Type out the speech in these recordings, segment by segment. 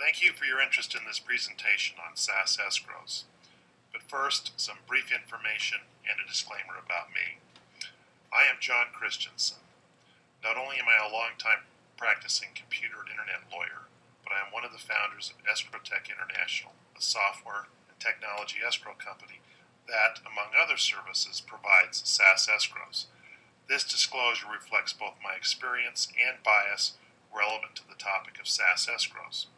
Thank you for your interest in this presentation on SaaS Escrows. But first, some brief information and a disclaimer about me. I am John Christensen. Not only am I a long-time practicing computer and internet lawyer, but I am one of the founders of Escrow International, a software and technology escrow company that, among other services, provides SaaS escrows. This disclosure reflects both my experience and bias relevant to the topic of SaaS escrows.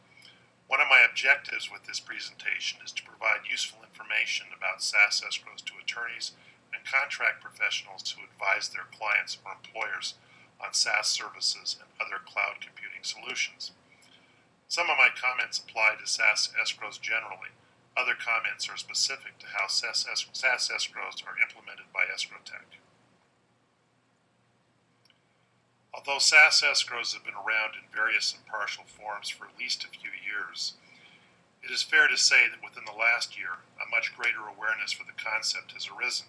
One of my objectives with this presentation is to provide useful information about SaaS escrows to attorneys and contract professionals who advise their clients or employers on SaaS services and other cloud computing solutions. Some of my comments apply to SaaS escrows generally. Other comments are specific to how SaaS escrows are implemented by Escrow Tech. Although SaaS escrows have been around in various and partial forms for at least a few years, it is fair to say that within the last year, a much greater awareness for the concept has arisen.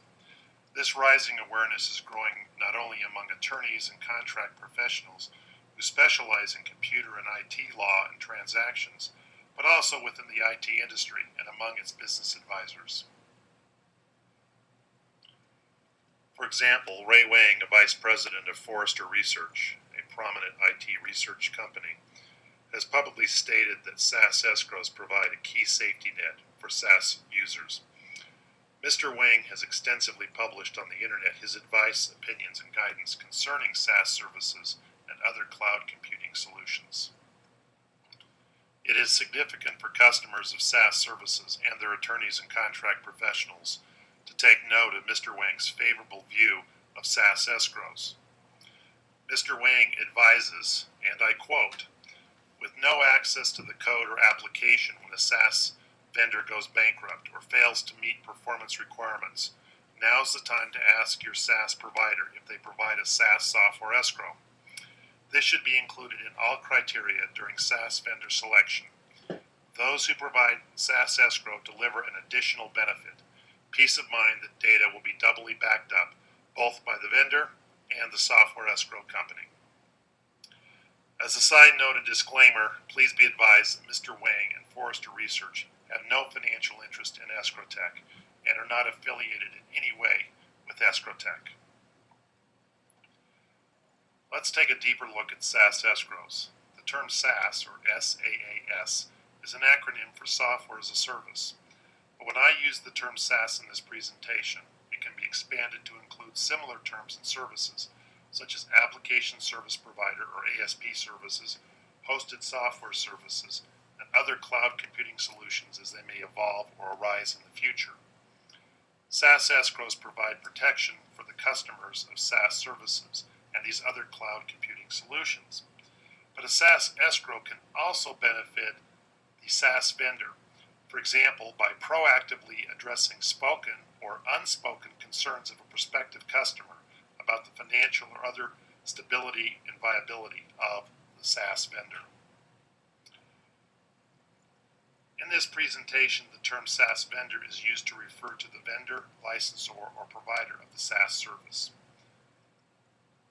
This rising awareness is growing not only among attorneys and contract professionals who specialize in computer and IT law and transactions, but also within the IT industry and among its business advisors. For example, Ray Wang, a vice president of Forrester Research, a prominent IT research company, has publicly stated that SaaS escrows provide a key safety net for SaaS users. Mr. Wang has extensively published on the internet his advice, opinions, and guidance concerning SaaS services and other cloud computing solutions. It is significant for customers of SaaS services and their attorneys and contract professionals to take note of Mr. Wang's favorable view of SaaS escrows. Mr. Wang advises, and I quote, "With no access to the code or application when a SaaS vendor goes bankrupt or fails to meet performance requirements, now's the time to ask your SaaS provider if they provide a SaaS software escrow. This should be included in all criteria during SaaS vendor selection. Those who provide SaaS escrow deliver an additional benefit, peace of mind that data will be doubly backed up both by the vendor and the software escrow company." As a side note and disclaimer, please be advised that Mr. Wang and Forrester Research have no financial interest in Escrow Tech and are not affiliated in any way with Escrow Tech. Let's take a deeper look at SaaS escrows. The term SaaS, or SaaS, is an acronym for Software as a Service. But when I use the term SaaS in this presentation, it can be expanded to include similar terms and services, such as Application Service Provider or ASP services, hosted software services, and other cloud computing solutions as they may evolve or arise in the future. SaaS escrows provide protection for the customers of SaaS services and these other cloud computing solutions. But a SaaS escrow can also benefit the SaaS vendor, for example, by proactively addressing spoken or unspoken concerns of a prospective customer about the financial or other stability and viability of the SaaS vendor. In this presentation, the term SaaS vendor is used to refer to the vendor, licensor, or provider of the SaaS service.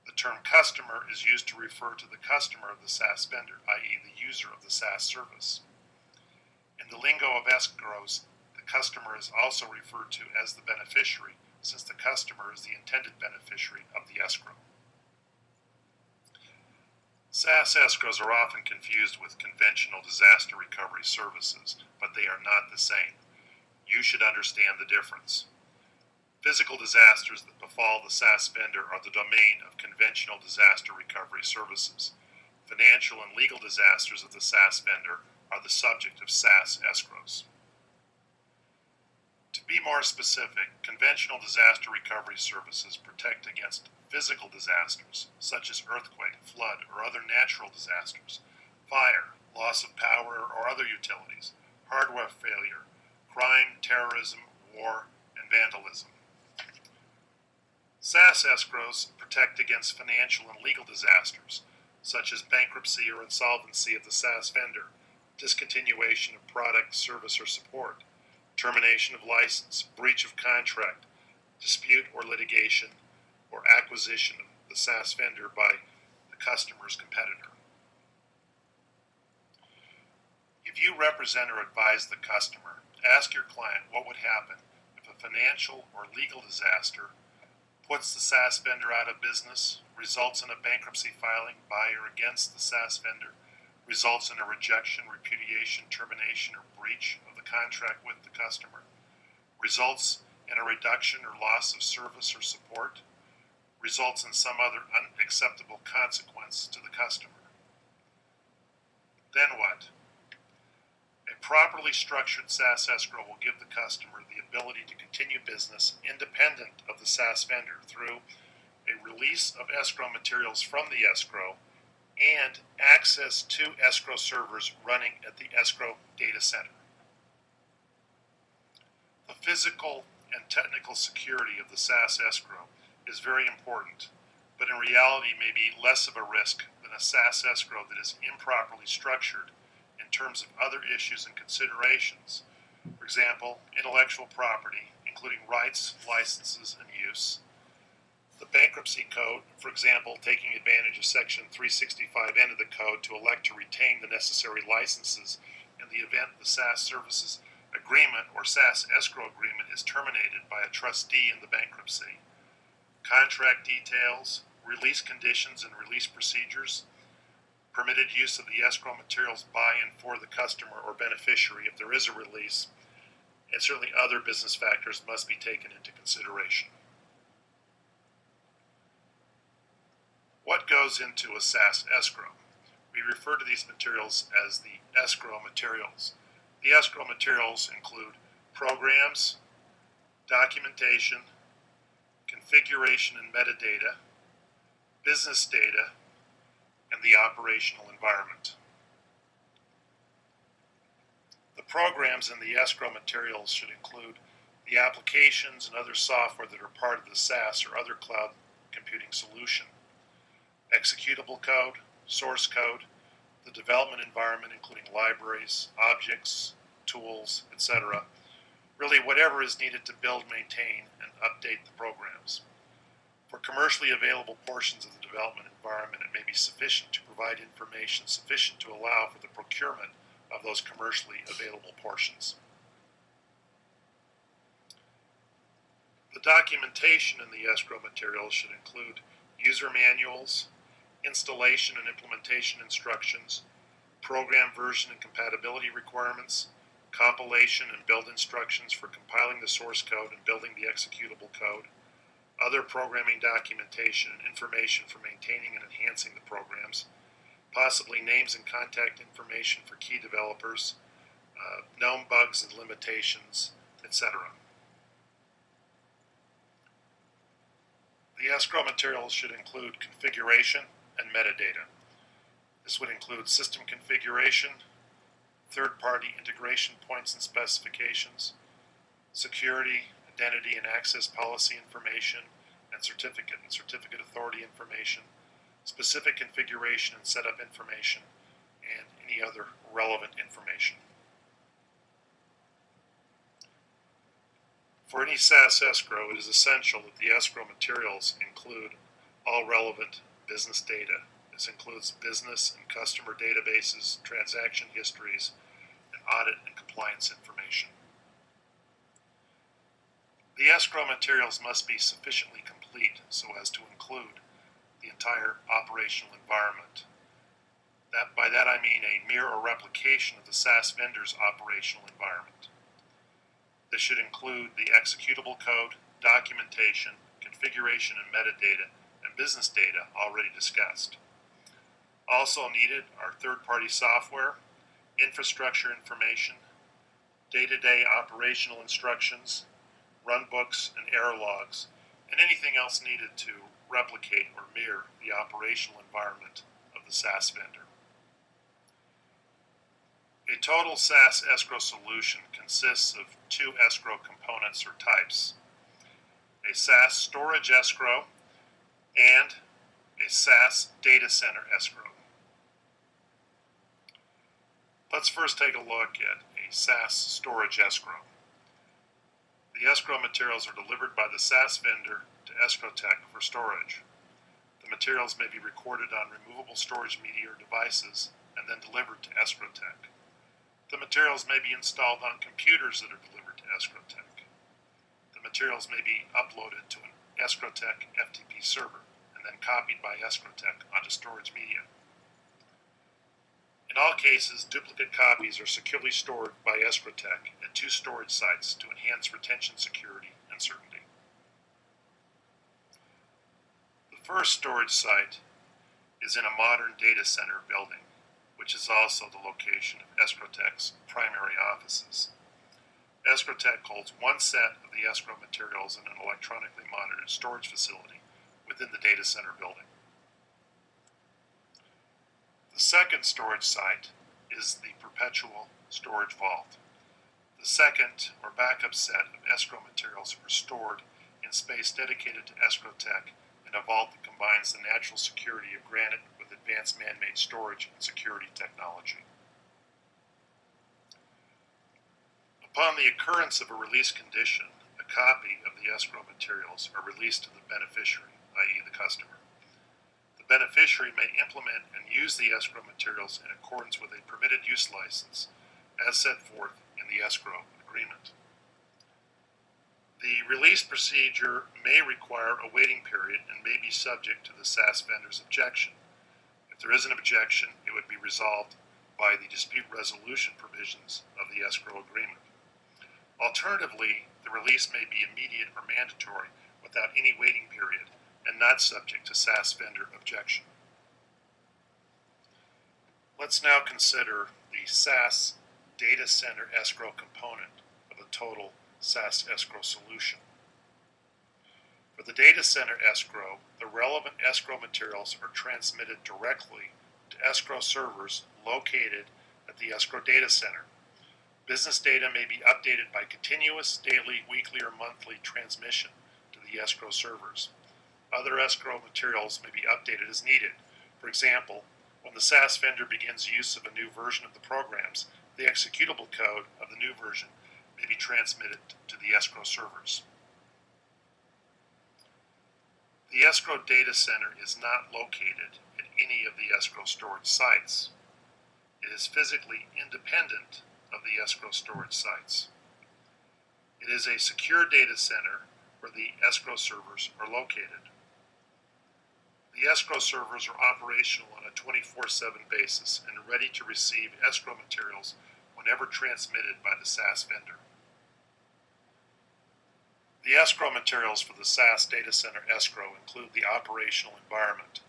The term customer is used to refer to the customer of the SaaS vendor, i.e. the user of the SaaS service. In the lingo of escrows, the customer is also referred to as the beneficiary, since the customer is the intended beneficiary of the escrow. SaaS escrows are often confused with conventional disaster recovery services, but they are not the same. You should understand the difference. Physical disasters that befall the SaaS vendor are the domain of conventional disaster recovery services. Financial and legal disasters of the SaaS vendor are the subject of SaaS escrows. To be more specific, conventional disaster recovery services protect against physical disasters, such as earthquake, flood, or other natural disasters, fire, loss of power or other utilities, hardware failure, crime, terrorism, war, and vandalism. SaaS escrows protect against financial and legal disasters, such as bankruptcy or insolvency of the SaaS vendor, discontinuation of product, service, or support, termination of license, breach of contract, dispute or litigation, or acquisition of the SaaS vendor by the customer's competitor. If you represent or advise the customer, ask your client what would happen if a financial or legal disaster puts the SaaS vendor out of business, results in a bankruptcy filing by or against the SaaS vendor, results in a rejection, repudiation, termination, or breach of the contract with the customer, results in a reduction or loss of service or support, results in some other unacceptable consequence to the customer. Then what? A properly structured SaaS escrow will give the customer the ability to continue business independent of the SaaS vendor through a release of escrow materials from the escrow and access to escrow servers running at the escrow data center. The physical and technical security of the SaaS escrow is very important, but in reality may be less of a risk than a SaaS escrow that is improperly structured in terms of other issues and considerations. For example, intellectual property, including rights, licenses, and use. The bankruptcy code, for example, taking advantage of Section 365N of the code to elect to retain the necessary licenses in the event the SaaS services agreement or SaaS escrow agreement is terminated by a trustee in the bankruptcy. Contract details, release conditions and release procedures, permitted use of the escrow materials by and for the customer or beneficiary if there is a release, and certainly other business factors must be taken into consideration. What goes into a SaaS escrow? We refer to these materials as the escrow materials. The escrow materials include programs, documentation, configuration and metadata, business data, and the operational environment. The programs in the escrow materials should include the applications and other software that are part of the SaaS or other cloud computing solution, executable code, source code, the development environment including libraries, objects, tools, etc. Really whatever is needed to build, maintain, and update the programs. For commercially available portions of the development environment, it may be sufficient to provide information sufficient to allow for the procurement of those commercially available portions. The documentation in the escrow materials should include user manuals, installation and implementation instructions, program version and compatibility requirements, compilation and build instructions for compiling the source code and building the executable code, other programming documentation and information for maintaining and enhancing the programs, possibly names and contact information for key developers, known bugs and limitations, etc. The escrow materials should include configuration and metadata. This would include system configuration, third-party integration points and specifications, security, identity and access policy information, and certificate authority information, specific configuration and setup information, and any other relevant information. For any SaaS escrow, it is essential that the escrow materials include all relevant business data. This includes business and customer databases, transaction histories, and audit and compliance information. The escrow materials must be sufficiently complete so as to include the entire operational environment. By that I mean a mirror or replication of the SaaS vendor's operational environment. This should include the executable code, documentation, configuration and metadata, and business data already discussed. Also needed are third-party software, infrastructure information, day-to-day operational instructions, runbooks and error logs, and anything else needed to replicate or mirror the operational environment of the SaaS vendor. A total SaaS escrow solution consists of two escrow components or types: a SaaS storage escrow and a SaaS data center escrow. Let's first take a look at a SaaS storage escrow. The escrow materials are delivered by the SaaS vendor to Escrow Tech for storage. The materials may be recorded on removable storage media or devices and then delivered to Escrow Tech. The materials may be installed on computers that are delivered to Escrow Tech. The materials may be uploaded to an Escrow Tech FTP server and then copied by Escrow Tech onto storage media. In all cases, duplicate copies are securely stored by Escrow Tech at 2 storage sites to enhance retention security and certainty. The first storage site is in a modern data center building, which is also the location of Escrow Tech's primary offices. Escrow Tech holds one set of the escrow materials in an electronically monitored storage facility within the data center building. The second storage site is the perpetual storage vault. The second or backup set of escrow materials are stored in space dedicated to Escrow Tech in a vault that combines the natural security of granite with advanced man-made storage and security technology. Upon the occurrence of a release condition, a copy of the escrow materials are released to the beneficiary, i.e. the customer. The beneficiary may implement and use the escrow materials in accordance with a permitted use license as set forth in the escrow agreement. The release procedure may require a waiting period and may be subject to the SaaS vendor's objection. If there is an objection, it would be resolved by the dispute resolution provisions of the escrow agreement. Alternatively, the release may be immediate or mandatory without any waiting period and not subject to SaaS vendor objection. Let's now consider the SaaS data center escrow component of a total SaaS escrow solution. For the data center escrow, the relevant escrow materials are transmitted directly to escrow servers located at the escrow data center. Business data may be updated by continuous, daily, weekly, or monthly transmission to the escrow servers. Other escrow materials may be updated as needed. For example, when the SaaS vendor begins use of a new version of the programs, the executable code of the new version may be transmitted to the escrow servers. The escrow data center is not located at any of the escrow storage sites. It is physically independent of the escrow storage sites. It is a secure data center where the escrow servers are located. The escrow servers are operational on a 24/7 basis and ready to receive escrow materials whenever transmitted by the SaaS vendor. The escrow materials for the SaaS data center escrow include the operational environment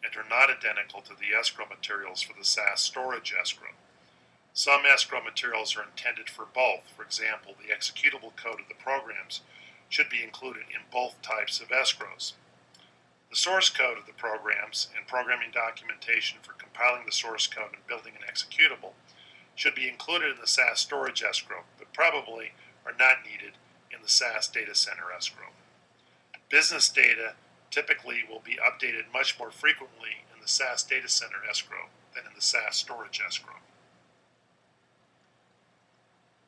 and are not identical to the escrow materials for the SaaS storage escrow. Some escrow materials are intended for both. For example, the executable code of the programs should be included in both types of escrows. The source code of the programs and programming documentation for compiling the source code and building an executable should be included in the SaaS storage escrow, but probably are not needed in the SaaS data center escrow. Business data typically will be updated much more frequently in the SaaS data center escrow than in the SaaS storage escrow.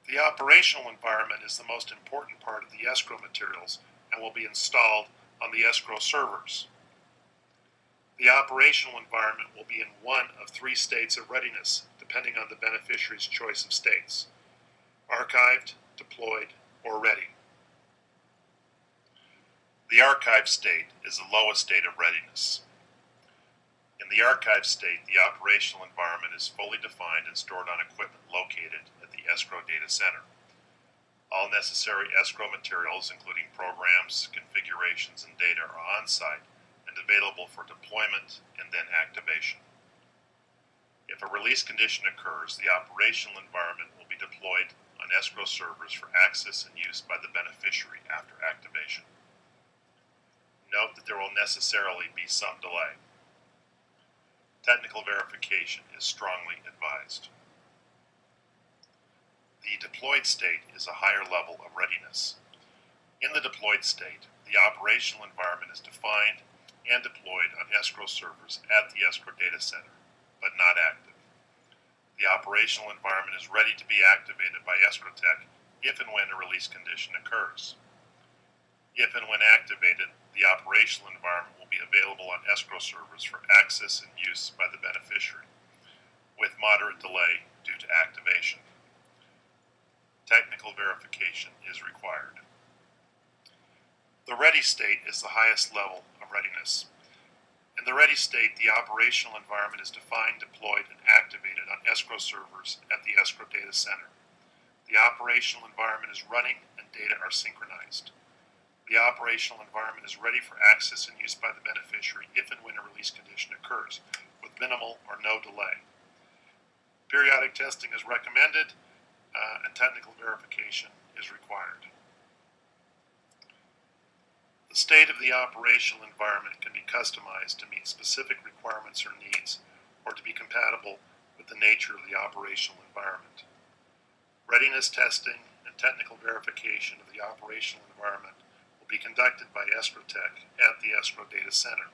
The operational environment is the most important part of the escrow materials and will be installed on the escrow servers. The operational environment will be in one of 3 states of readiness, depending on the beneficiary's choice of states: archived, deployed, or ready. The archived state is the lowest state of readiness. In the archived state, the operational environment is fully defined and stored on equipment located at the escrow data center. All necessary escrow materials, including programs, configurations, and data, are on-site and available for deployment and then activation. If a release condition occurs, the operational environment will be deployed on escrow servers for access and use by the beneficiary after activation. Note that there will necessarily be some delay. Technical verification is strongly advised. The deployed state is a higher level of readiness. In the deployed state, the operational environment is defined and deployed on escrow servers at the escrow data center, but not active. The operational environment is ready to be activated by Escrow Tech if and when a release condition occurs. If and when activated, the operational environment will be available on escrow servers for access and use by the beneficiary, with moderate delay due to activation. The ready state is the highest level of readiness. In the ready state, the operational environment is defined, deployed, and activated on escrow servers at the escrow data center. The operational environment is running and data are synchronized. The operational environment is ready for access and use by the beneficiary if and when a release condition occurs, with minimal or no delay. Periodic testing is recommended, and technical verification is required. The state of the operational environment can be customized to meet specific requirements or needs, or to be compatible with the nature of the operational environment. Readiness testing and technical verification of the operational environment will be conducted by Escrow Tech at the Escrow Data Center.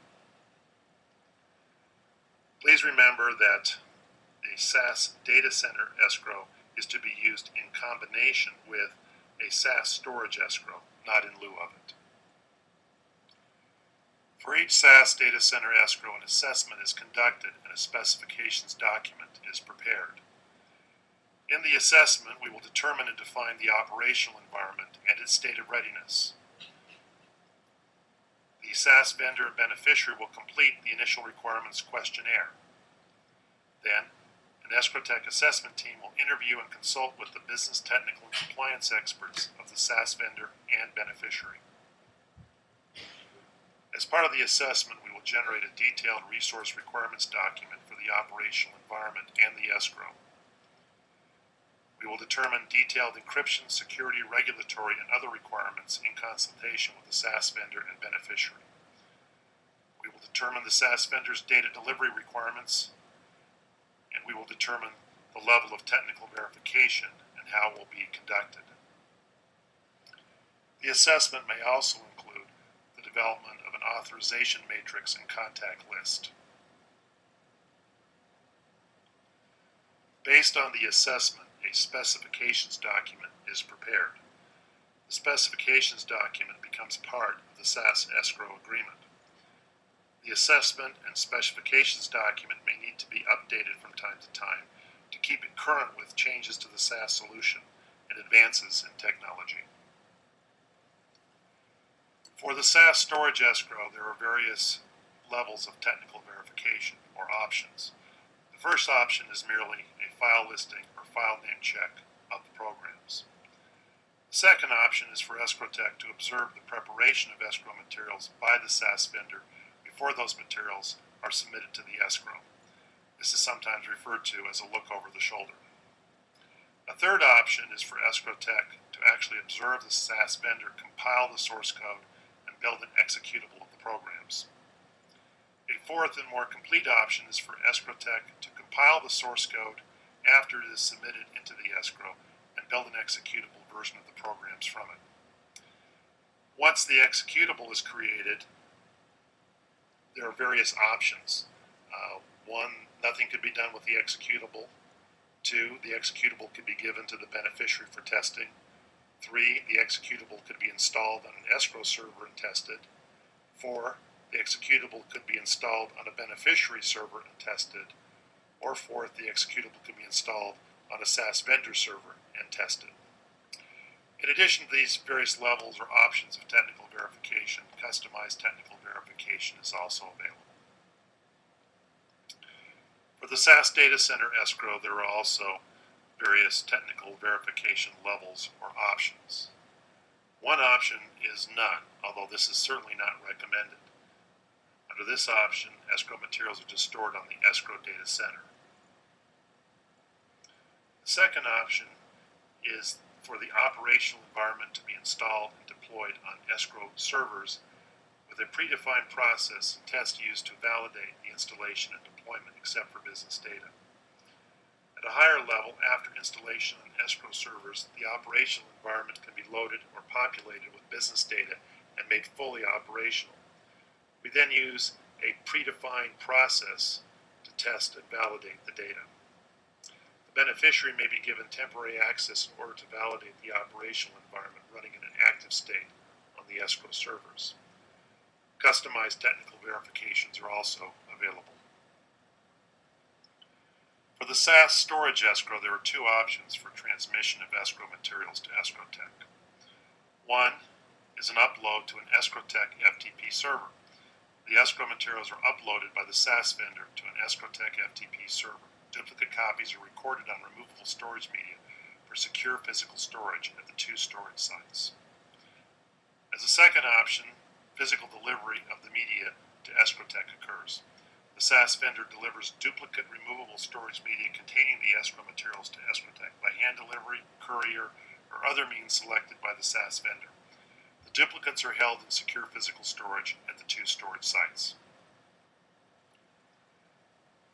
Please remember that a SaaS Data Center escrow is to be used in combination with a SaaS storage escrow, not in lieu of it. For each SaaS Data Center escrow, an assessment is conducted and a specifications document is prepared. In the assessment, we will determine and define the operational environment and its state of readiness. The SaaS vendor and beneficiary will complete the initial requirements questionnaire. Then, an Escrow Tech assessment team will interview and consult with the business, technical, and compliance experts of the SaaS vendor and beneficiary. As part of the assessment, we will generate a detailed resource requirements document for the operational environment and the escrow. We will determine detailed encryption, security, regulatory, and other requirements in consultation with the SaaS vendor and beneficiary. We will determine the SaaS vendor's data delivery requirements, and we will determine the level of technical verification and how it will be conducted. The assessment may also include the development of an authorization matrix and contact list. Based on the assessment, a specifications document is prepared. The specifications document becomes part of the SaaS escrow agreement. The assessment and specifications document may need to be updated from time to time to keep it current with changes to the SaaS solution and advances in technology. For the SaaS storage escrow, there are various levels of technical verification, or options. The first option is merely a file listing or file name check of the programs. The second option is for Escrow Tech to observe the preparation of escrow materials by the SaaS vendor before those materials are submitted to the escrow. This is sometimes referred to as a look over the shoulder. A third option is for Escrow Tech to actually observe the SaaS vendor compile the source code and build an executable of the programs. A fourth and more complete option is for Escrow Tech to compile the source code after it is submitted into the escrow and build an executable version of the programs from it. Once the executable is created, there are various options. One, nothing could be done with the executable. Two, the executable could be given to the beneficiary for testing. Three, the executable could be installed on an escrow server and tested. Four, the executable could be installed on a beneficiary server and tested. Or fourth, the executable could be installed on a SaaS vendor server and tested. In addition to these various levels or options of technical verification, customized technical verification is also available. For the SaaS Data Center escrow, there are also various technical verification levels or options. One option is none, although this is certainly not recommended. Under this option, escrow materials are just stored on the Escrow Data Center. The second option is for the operational environment to be installed and deployed on escrow servers with a predefined process and test used to validate the installation and deployment except for business data. At a higher level, after installation on escrow servers, the operational environment can be loaded or populated with business data and made fully operational. We then use a predefined process to test and validate the data. The beneficiary may be given temporary access in order to validate the operational environment running in an active state on the escrow servers. Customized technical verifications are also available. For the SaaS storage escrow, there are two options for transmission of escrow materials to Escrow Tech. One, is an upload to an Escrow FTP server. The escrow materials are uploaded by the SaaS vendor to an Escrow FTP server. Duplicate copies are recorded on removable storage media for secure physical storage at the 2 storage sites. As a second option, physical delivery of the media to Escrow occurs. The SaaS vendor delivers duplicate removable storage media containing the escrow materials to Escrow by hand delivery, courier, or other means selected by the SaaS vendor. The duplicates are held in secure physical storage at the 2 storage sites.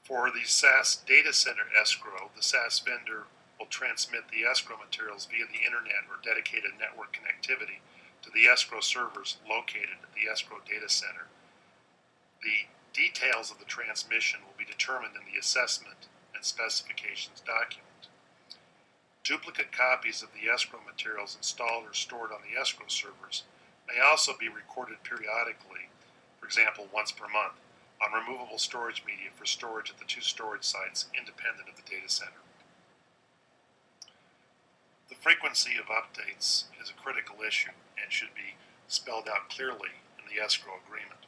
For the SaaS data center escrow, the SaaS vendor will transmit the escrow materials via the internet or dedicated network connectivity to the escrow servers located at the escrow data center. The details of the transmission will be determined in the assessment and specifications document. Duplicate copies of the escrow materials installed or stored on the escrow servers may also be recorded periodically, for example once per month, on removable storage media for storage at the 2 storage sites independent of the data center. The frequency of updates is a critical issue and should be spelled out clearly in the escrow agreement.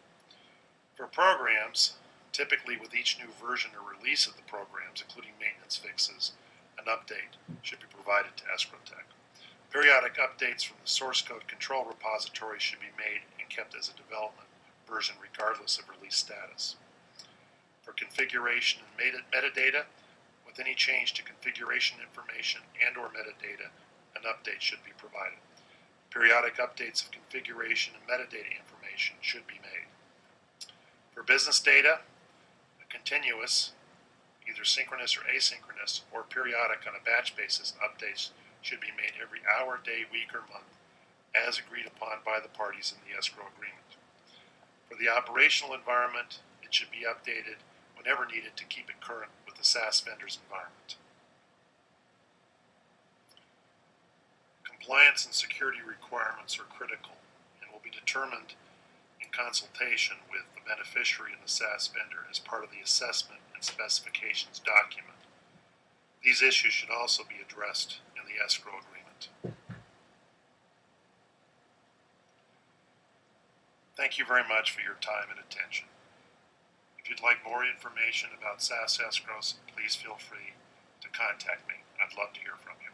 For programs, typically with each new version or release of the programs, including maintenance fixes, an update should be provided to Escrow. Periodic updates from the source code control repository should be made and kept as a development version regardless of release status. For configuration and metadata, with any change to configuration information and or metadata, an update should be provided. Periodic updates of configuration and metadata information should be made. For business data, a continuous, either synchronous or asynchronous, or periodic on a batch basis, updates should be made every hour, day, week, or month, as agreed upon by the parties in the escrow agreement. For the operational environment, it should be updated whenever needed to keep it current with the SaaS vendor's environment. Compliance and security requirements are critical and will be determined in consultation with the beneficiary and the SaaS vendor as part of the assessment and specifications document. These issues should also be addressed in the escrow agreement. Thank you very much for your time and attention. If you'd like more information about SaaS Escrows, please feel free to contact me. I'd love to hear from you.